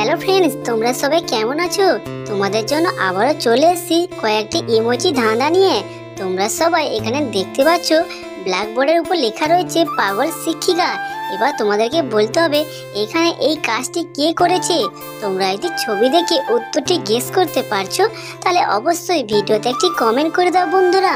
Hello friends, তোমরা সবাই কেমন আছো? তোমাদের জন্য আবারও চলে এসেছি কয়েকটি ইমোজি ধাঁধা নিয়ে। তোমরা সবাই এখানে দেখতে পাচ্ছ ব্ল্যাকবোর্ডের উপর লেখা রয়েছে পাগল শিক্ষিকা। এবার তোমাদেরকে বলতে হবে এখানে এই কাজটি কে করেছে। তোমরা যদি ছবি দেখে উত্তরটি গেস করতে পারছো তাহলে অবশ্যই ভিডিওতে একটি কমেন্ট করে দাও বন্ধুরা।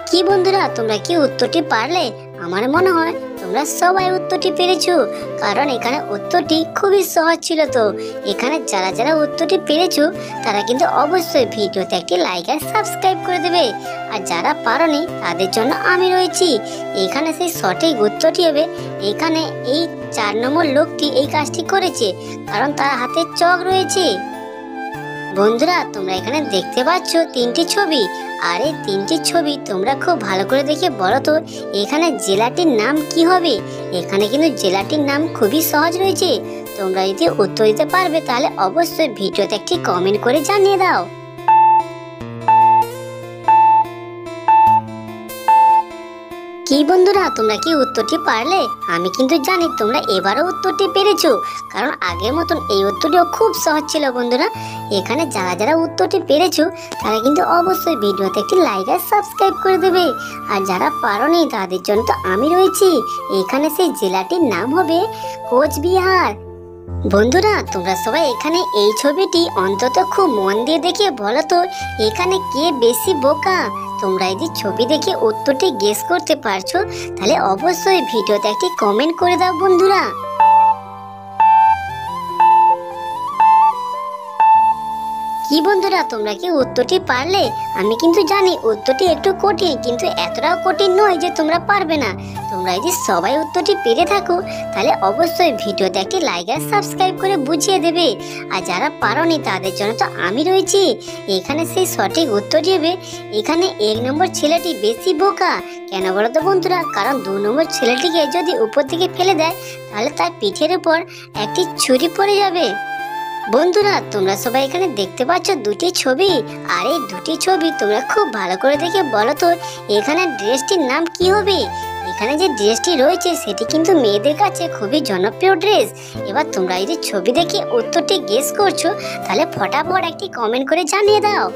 কি বন্ধুরা, তোমরা কি উত্তরটি পারলে? আমার মনে হয় তোমরা সবাই উত্তরটি পেরেছো, কারণ এখানে উত্তরটি খুবই সহজ ছিল। তো এখানে যারা যারা উত্তরটি পেরেছো তারা কিন্তু অবশ্যই ভিডিওতে একটি লাইক আর সাবস্ক্রাইব করে দেবে। আর যারা পারোনি তাদের জন্য আমি রয়েছি। এখানে সেই সঠিক উত্তরটি হবে এখানে এই 4 নম্বর লোকটি এই কাজটি করেছে, কারণ তার হাতে চক রয়েছে। বন্ধুরা, তোমরা এখানে দেখতে পাচ্ছ 3টি ছবি, আর এই 3টি ছবি তোমরা খুব ভালো করে দেখে বলো তো এখানে জেলাটির নাম কি হবে। এখানে কিন্তু জেলাটির নাম খুবই সহজ রয়েছে। তোমরা যদি উত্তর দিতে পারবে তাহলে অবশ্যই ভিডিওতে একটি কমেন্ট করে জানিয়ে দাও। কি বন্ধুরা, তোমরা কি উত্তরটি পারলে? আমি কিন্তু জানি তোমরা এবারও উত্তরটি পেরেছো, কারণ আগের মতন এই উত্তরটিও খুব সহজ ছিল। বন্ধুরা, এখানে যারা যারা উত্তরটি পেরেছো তারা কিন্তু অবশ্যই ভিডিওতে একটি লাইক আর সাবস্ক্রাইব করে দেবে। আর যারা পারোনি তাদের জন্য তো আমি রয়েছি। এখানে সেই জেলাটির নাম হবে কোচবিহার। বন্ধুরা, তোমরা সবাই এখানে এই ছবিটি অন্তত খুব মন দিয়ে দেখে বলো তো এখানে কে বেশি বোকা। তোমরা যদি ছবি দেখে উত্তরটি গেস করতে পারছো তাহলে অবশ্যই ভিডিওতে একটি কমেন্ট করে দাও বন্ধুরা। কি বন্ধুরা, তোমরা কি উত্তরটি পারলে? আমি কিন্তু জানি উত্তরটি একটু কঠিন, কিন্তু এতটাও কঠিন নয় যে তোমরা পারবে না। তোমরা যদি সবাই উত্তরটি পেরে থাকো তাহলে অবশ্যই ভিডিওতে একটি লাইক আর সাবস্ক্রাইব করে বুঝিয়ে দেবে। আর যারা পারোনি তাদের জন্য তো আমি রয়েছি। এখানে সেই সঠিক উত্তরটি হবে এখানে 1 নম্বর ছেলেটি বেশি বোকা। কেন বলো তো বন্ধুরা? কারণ 2 নম্বর ছেলেটিকে যদি উপর থেকে ফেলে দেয় তাহলে তার পিঠের উপর একটি ছুরি পড়ে যাবে। বন্ধুরা, তোমরা সবাই এখানে দেখতে পাচ্ছ 2টি ছবি, আর এই 2টি ছবি তোমরা খুব ভালো করে দেখে বলো তো এখানে ড্রেসটির নাম কি হবে। এখানে যে ড্রেসটি রয়েছে সেটি কিন্তু মেয়েদের কাছে খুবই জনপ্রিয় ড্রেস। এবার তোমরা যদি ছবি দেখে উত্তরটি গেস করছো তাহলে ফটাফট একটি কমেন্ট করে জানিয়ে দাও।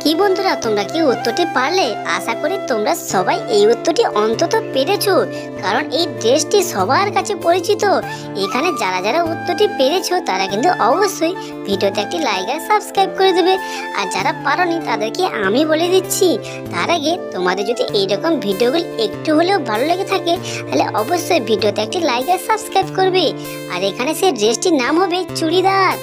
কি বন্ধুরা, তোমরা কি উত্তরটি পারলে? আশা করি তোমরা সবাই এই উত্তরটি অন্তত পেরেছো, কারণ এই ড্রেসটি সবার কাছে পরিচিত। এখানে যারা যারা উত্তরটি পেরেছো তারা কিন্তু অবশ্যই ভিডিওতে একটি লাইক আর সাবস্ক্রাইব করে দেবে। আর যারা পারোনি তাদেরকে আমি বলে দিচ্ছি, তার আগে তোমাদের যদি এইরকম ভিডিওগুলো একটু হলেও ভালো লেগে থাকে তাহলে অবশ্যই ভিডিওতে একটি লাইক আর সাবস্ক্রাইব করবে। আর এখানে সেই ড্রেসটির নাম হবে চুড়িদার।